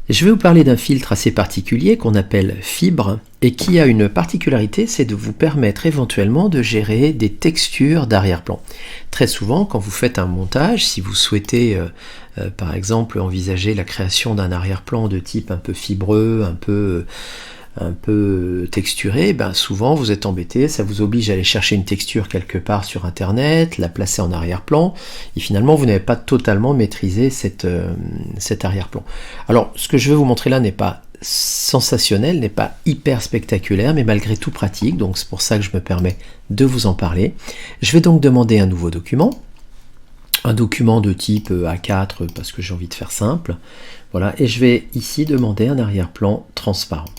Je vais vous parler d'un filtre assez particulier qu'on appelle fibre et qui a une particularité, c'est de vous permettre éventuellement de gérer des textures d'arrière-plan. Très souvent, quand vous faites un montage, si vous souhaitez par exemple envisager la création d'un arrière-plan de type un peu fibreux, un peu texturé, ben souvent vous êtes embêté, ça vous oblige à aller chercher une texture quelque part sur internet, la placer en arrière-plan, et finalement vous n'avez pas totalement maîtrisé cet arrière-plan. Alors ce que je vais vous montrer là n'est pas sensationnel, n'est pas hyper spectaculaire, mais malgré tout pratique, donc c'est pour ça que je me permets de vous en parler. Je vais donc demander un nouveau document, un document de type A4 parce que j'ai envie de faire simple, voilà, et je vais ici demander un arrière-plan transparent.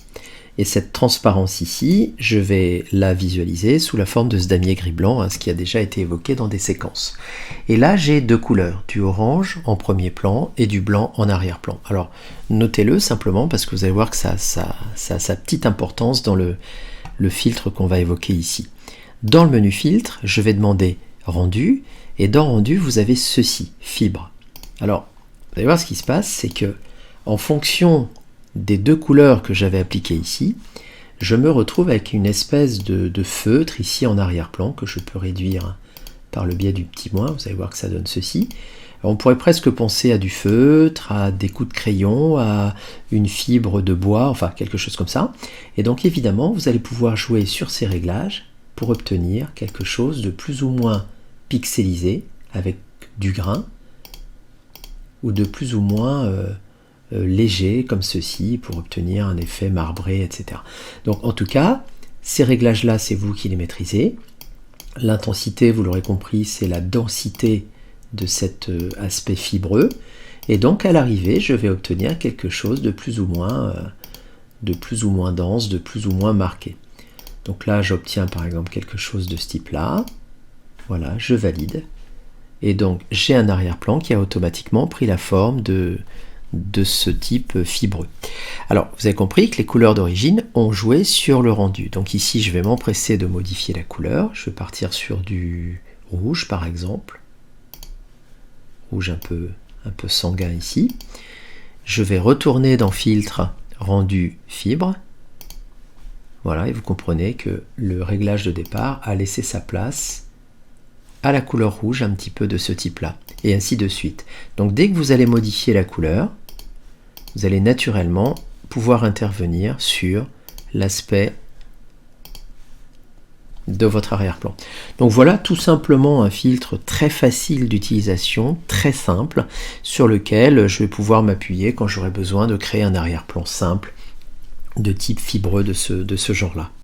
Et cette transparence ici, je vais la visualiser sous la forme de ce damier gris-blanc, hein, ce qui a déjà été évoqué dans des séquences. Et là, j'ai deux couleurs, du orange en premier plan et du blanc en arrière-plan. Alors, notez-le simplement parce que vous allez voir que ça a sa petite importance dans le filtre qu'on va évoquer ici. Dans le menu filtre, je vais demander rendu, et dans rendu, vous avez ceci, fibre. Alors, vous allez voir ce qui se passe, c'est que en fonction des deux couleurs que j'avais appliquées ici, je me retrouve avec une espèce de feutre ici en arrière-plan que je peux réduire par le biais du petit moins. Vous allez voir que ça donne ceci. Alors, on pourrait presque penser à du feutre, à des coups de crayon, à une fibre de bois, enfin quelque chose comme ça. Et donc évidemment, vous allez pouvoir jouer sur ces réglages pour obtenir quelque chose de plus ou moins pixelisé avec du grain ou de plus ou moins léger comme ceci pour obtenir un effet marbré, etc. Donc en tout cas, ces réglages-là, c'est vous qui les maîtrisez. L'intensité, vous l'aurez compris, c'est la densité de cet aspect fibreux. Et donc à l'arrivée, je vais obtenir quelque chose de plus ou moins dense, de plus ou moins marqué. Donc là, j'obtiens par exemple quelque chose de ce type-là. Voilà, je valide. Et donc j'ai un arrière-plan qui a automatiquement pris la forme de ce type fibreux. Alors, vous avez compris que les couleurs d'origine ont joué sur le rendu. Donc ici, je vais m'empresser de modifier la couleur. Je vais partir sur du rouge, par exemple. Rouge un peu sanguin ici. Je vais retourner dans Filtre, Rendu, Fibre. Voilà, et vous comprenez que le réglage de départ a laissé sa place à la couleur rouge un petit peu de ce type-là, et ainsi de suite. Donc dès que vous allez modifier la couleur, vous allez naturellement pouvoir intervenir sur l'aspect de votre arrière-plan. Donc voilà tout simplement un filtre très facile d'utilisation, très simple, sur lequel je vais pouvoir m'appuyer quand j'aurai besoin de créer un arrière-plan simple de type fibreux de ce genre-là.